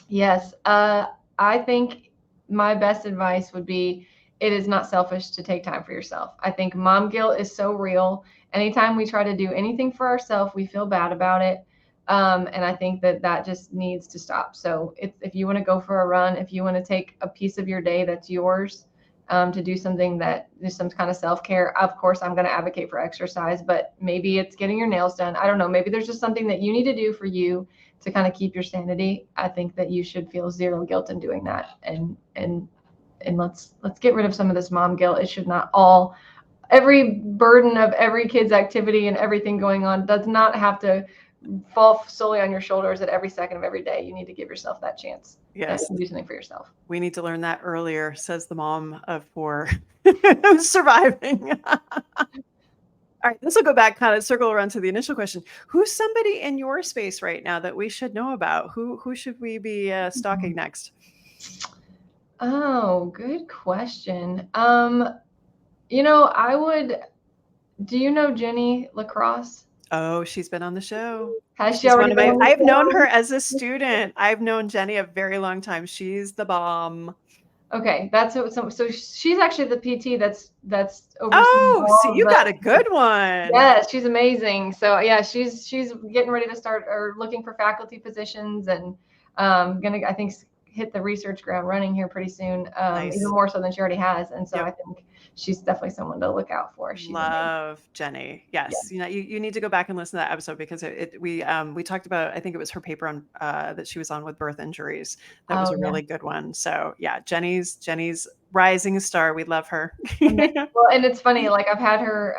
Yes. I think my best advice would be, it is not selfish to take time for yourself. I think mom guilt is so real. Anytime we try to do anything for ourselves, we feel bad about it. And I think that just needs to stop. So if you want to go for a run, if you want to take a piece of your day that's yours, to do something that is some kind of self-care, of course, I'm going to advocate for exercise, but maybe it's getting your nails done. I don't know. Maybe there's just something that you need to do for you to kind of keep your sanity. I think that you should feel zero guilt in doing that. And let's get rid of some of this mom guilt. It should not every burden of every kid's activity and everything going on does not have to fall solely on your shoulders at every second of every day. You need to give yourself that chance. Yes. And do something for yourself. We need to learn that earlier, says the mom of 4 surviving. All right, this will go back, kind of circle around to the initial question. Who's somebody in your space right now that we should know about? Who should we be stalking next? Oh, good question. Do you know Jenny Lacrosse? Oh, she's been on the show. Has she already been on the I've show? known her as a student. I've known Jenny a very long time. She's the bomb. Okay, so she's actually the PT that's overseeing. Oh, so you got a good one. Yes, she's amazing. So yeah, she's getting ready to start or looking for faculty positions, and gonna, I think, hit the research ground running here pretty soon. Nice. Even more so than she already has. And so I think she's definitely someone to look out for. She's love amazing. Jenny. Yes. Yeah. You need to go back and listen to that episode because we talked about, I think it was her paper on that she was on with birth injuries. That was a really good one. So yeah, Jenny's rising star. We love her. Well, and it's funny, like I've had her,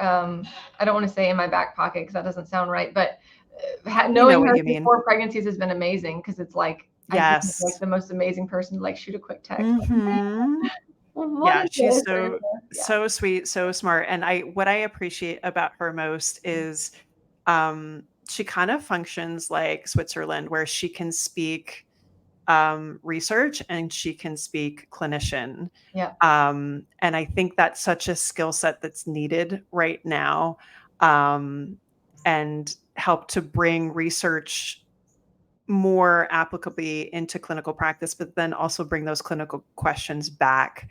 I don't want to say in my back pocket because that doesn't sound right, but knowing her before pregnancies has been amazing because it's like, yes, like the most amazing person to like shoot a quick text. Yeah, she's so sweet, so smart. And what I appreciate about her most is she kind of functions like Switzerland, where she can speak research and she can speak clinician. Yeah. And I think that's such a skill set that's needed right now. and help to bring research more applicably into clinical practice, but then also bring those clinical questions back.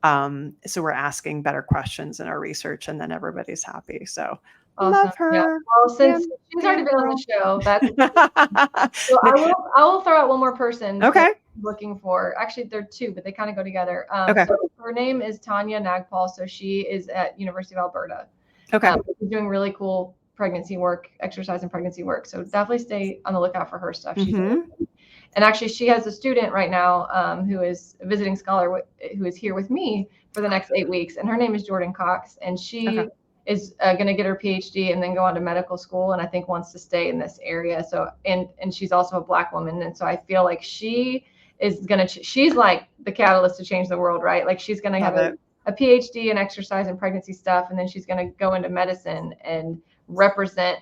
So we're asking better questions in our research, and then everybody's happy. So Awesome. love Yeah. her. Well, since she's already Fan been on girl. the show, that's so I will throw out one more person that Okay. I'm looking for. Actually, there are two, but they kind of go together. Okay. So her name is Tanya Nagpal. So she is at University of Alberta. Okay. She's doing really cool pregnancy work, exercise and pregnancy work. So definitely stay on the lookout for her stuff. She's and actually, she has a student right now who is a visiting scholar who is here with me for the next 8 weeks, and her name is Jordan Cox, and she is going to get her PhD and then go on to medical school, and I think wants to stay in this area. So, and she's also a Black woman, and so I feel like she is going to, she's like the catalyst to change the world, right? Like she's going to have a PhD in exercise and pregnancy stuff, and then she's going to go into medicine and represent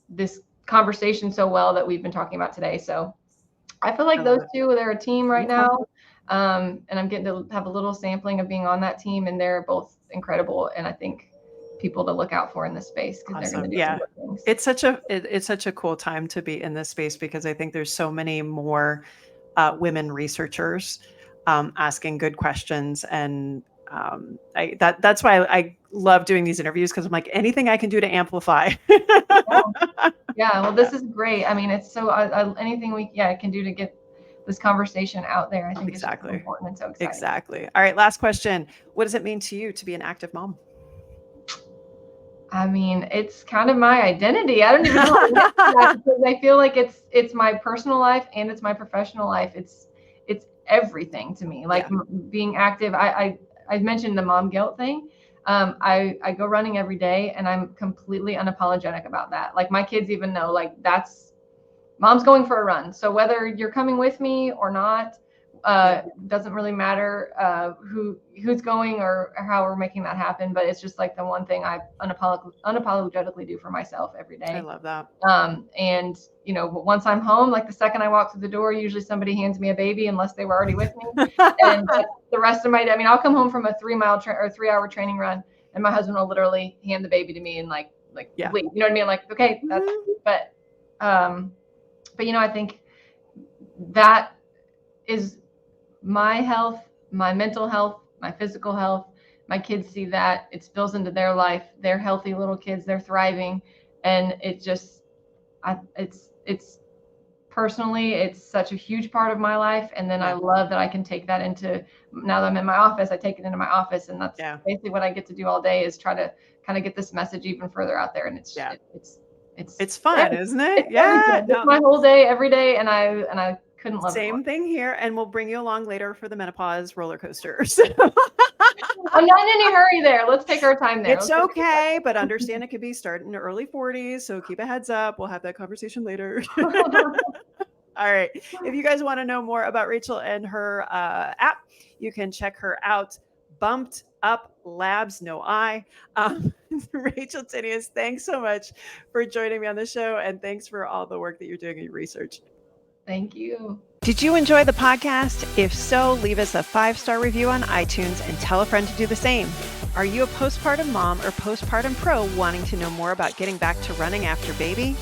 this conversation so well that we've been talking about today. So I feel like those two, they're a team right now. And I'm getting to have a little sampling of being on that team, and they're both incredible. And I think people to look out for in this space because they're going to do some good things. It's such a cool time to be in this space because I think there's so many more women researchers asking good questions, and that's why I love doing these interviews, because I'm like, anything I can do to amplify. Yeah, well, this is great. I mean, it's so anything we can do to get this conversation out there, I think is really important and so exciting. Exactly. All right, last question. What does it mean to you to be an active mom? I mean, it's kind of my identity. I don't even know how to answer that because I feel like it's my personal life and it's my professional life. It's everything to me. Like being active. I mentioned the mom guilt thing. I go running every day, and I'm completely unapologetic about that. Like my kids even know, like that's mom's going for a run. So whether you're coming with me or not, doesn't really matter who's going or how we're making that happen. But it's just like the one thing I unapologetically do for myself every day. I love that. And you know, once I'm home, like the second I walk through the door, usually somebody hands me a baby unless they were already with me. And the rest of my day, I mean, I'll come home from a 3-hour training run, and my husband will literally hand the baby to me and like leave. You know what I mean? Like, okay, that's but you know, I think that is my health, my mental health, my physical health. My kids see that, it spills into their life. They're healthy little kids, they're thriving, and it just it's personally, it's such a huge part of my life. And then I love that I can take that into, now that I'm in my office, I take it into my office, and that's basically what I get to do all day, is try to kind of get this message even further out there. And it's fun, isn't it? It's my whole day, every day, and I couldn't love it more. Same thing here, and we'll bring you along later for the menopause roller coasters. I'm not in any hurry there. Let's take our time there. It's okay, but understand it could be starting in the early 40s, so keep a heads up. We'll have that conversation later. All right. If you guys want to know more about Rachel and her app, you can check her out. BumptUp Labs, no I. Rachel Tinius, thanks so much for joining me on the show, and thanks for all the work that you're doing in your research. Thank you. Did you enjoy the podcast? If so, leave us a 5-star review on iTunes and tell a friend to do the same. Are you a postpartum mom or postpartum pro wanting to know more about getting back to running after baby?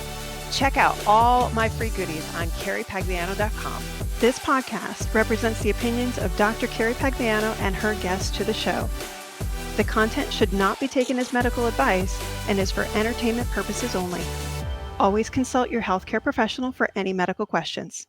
Check out all my free goodies on carriepagliano.com. This podcast represents the opinions of Dr. Carrie Pagliano and her guests to the show. The content should not be taken as medical advice and is for entertainment purposes only. Always consult your healthcare professional for any medical questions.